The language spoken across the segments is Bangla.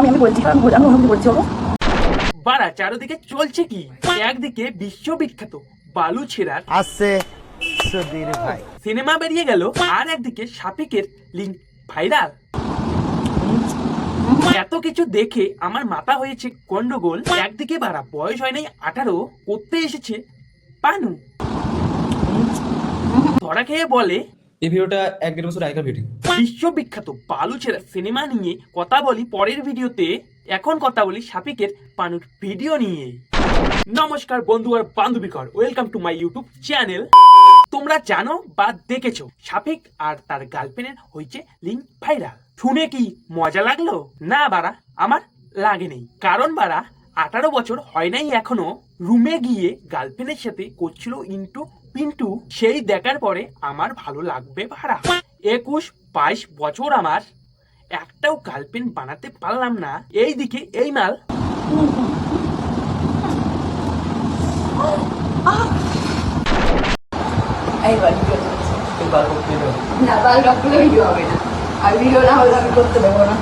আমি বলছি আমি বলছি ওকে বাড়া চারদিকে চলছে কি? একদিকে বিশ্ববিখ্যাত বালুছেড়ার আসছে সুধীর ভাই সিনেমা বেরিয়ে গেল, আর একদিকে শাফিকের লিঙ্ক ভাইরাল। এত কিছু দেখে আমার মাথা হয়েছে গন্ডগোল। একদিকে বাড়া বয়স হয় নাই 18, করতে এসেছে পানু। ধরা খেয়ে বলে এই ভিডিওটা 1-1.5 বছর আগেকার ভিডিও। বিশ্ববিখ্যাত বালুছেড়া সিনেমা নিয়ে কথা বলি পরের ভিডিওতে। এখন কথা বলি শাফিকের পানুর ভিডিও নিয়ে। নমস্কার বন্ধু আর বান্ধবীগণ, welcome to my YouTube channel. তোমরা জানো বা দেখেছো শাফিক আর তার গার্লফ্রেন্ডের হয়েছে লিঙ্ক ভাইরাল। শুনে কি মজা লাগলো? না বাড়া, আমার লাগেনি। কারণ বাড়া 18 বছর হয় নাই এখনো, রুমে গিয়ে গার্লফ্রেন্ডের সাথে করছিল ইন্টু পিন্টু। সেই দেখার পরে আমার ভালো লাগবে ভাড়া। 21-22 বছর আমার একটাও গার্লফ্রেন্ড বানাতে পারলাম না। এইদিকে এই মাল এইবার না বাল ডক্টরে ভিডিও হবে না, আর ভিডিও না হলে আমি করতে দেবো না।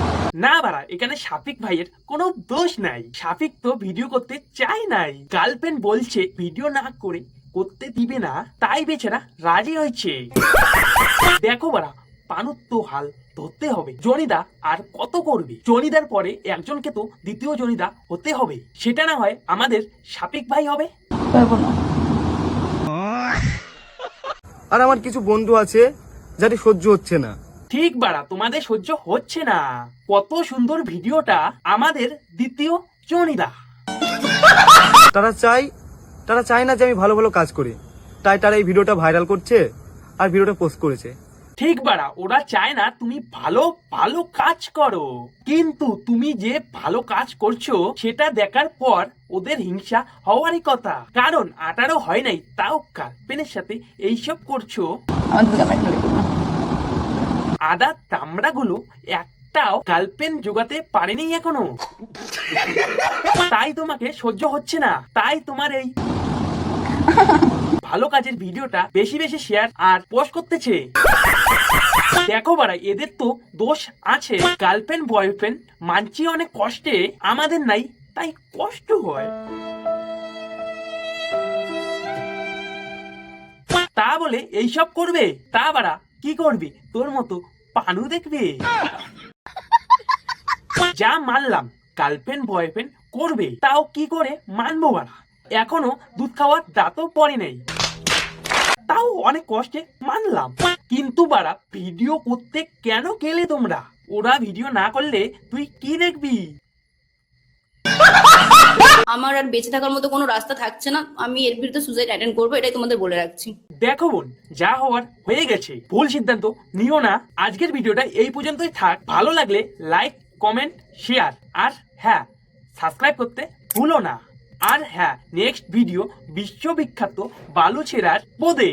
না বাড়া, এখানে শাফিক ভাইয়ের কোনো দোষ নাই। শাফিক তো ভিডিও করতে চায় নাই, গার্লফ্রেন্ড বলছে ভিডিও না করে করতে দিবে না, তাই বেচারা রাজি হয়েছে। দেখো বাড়া, পানুর তো হাল ধরতে হবে। জনিদা আর কত করবে? জনিদার পরে একজনকে তো দ্বিতীয় জনিদা হতে হবে। সেটা না হয় আমাদের শাফিক ভাই হবে। পারবো না। আর আমার কিছু বন্ধু আছে যাদের সহ্য হচ্ছে না। ঠিক বাড়া, তোমাদের সহ্য হচ্ছে না। কত সুন্দর ভিডিওটা আমাদের দ্বিতীয় জনিদা। তারা চায় না যে আমি ভালো ভালো কাজ করি, তাই তারা এই ভিডিওটা ভাইরাল করছে আর ভিডিওটা পোস্ট করেছে। ঠিক বাড়া, ওরা চায় না তুমি ভালো ভালো কাজ করো, কিন্তু তুমি যে ভালো কাজ করছো সেটা দেখার পর ওদের হিংসা হওয়ারই কথা। কারণ 18 হয় নাই, তাও গার্লফ্রেন্ডের সাথে এইসব করছো। আমার দুটো ক্যামেরা খুলে দেবো না। আদা তামড়া গুলো একটাও গার্লফ্রেন্ড জোগাতে পারেনি এখনো, তাই তোমাকে সহ্য হচ্ছে না। তাই তোমার এই ভালো কাজের ভিডিওটা বেশি বেশি শেয়ার আর পোস্ট করতেছে। দেখো বাড়া, এদের তো দোষ আছে। গার্লফ্রেন্ড বয়ফ্রেন্ড মানছি অনেক কষ্টে, আমাদের নাই তাই কষ্ট হয়। তা বলে এইসব করবে? তা বাড়া কি করবি? তোর মতো পানু দেখবে? যা মানলাম গার্লফ্রেন্ড বয়ফ্রেন্ড করবে, তাও কি করে মানবো বাড়া? এখনো দুধ খাওয়ার দাঁতও পড়ে নেই, তাও অনেক কষ্টে মানলাম। কিন্তু বাড়া ভিডিও করতে কেন গেলে তোমরা? ওরা ভিডিও না করলে তুই কি দেখবি? আমার আর বেঁচে থাকার মতো কোনো রাস্তা থাকছে না। আমি এর বিরুদ্ধে সুসাইড অ্যাটেন্ড করবো, এটাই তোমাদের বলে রাখছি। দেখো বোন, যা হওয়ার হয়ে গেছে, ভুল সিদ্ধান্ত নিও না। আজকের ভিডিওটা এই পর্যন্তই থাক। ভালো লাগলে লাইক, কমেন্ট, শেয়ার, আর হ্যাঁ সাবস্ক্রাইব করতে ভুলো না। আর হ্যাঁ, নেক্সট ভিডিও বিশ্ববিখ্যাত বালুছেড়ার বোদে।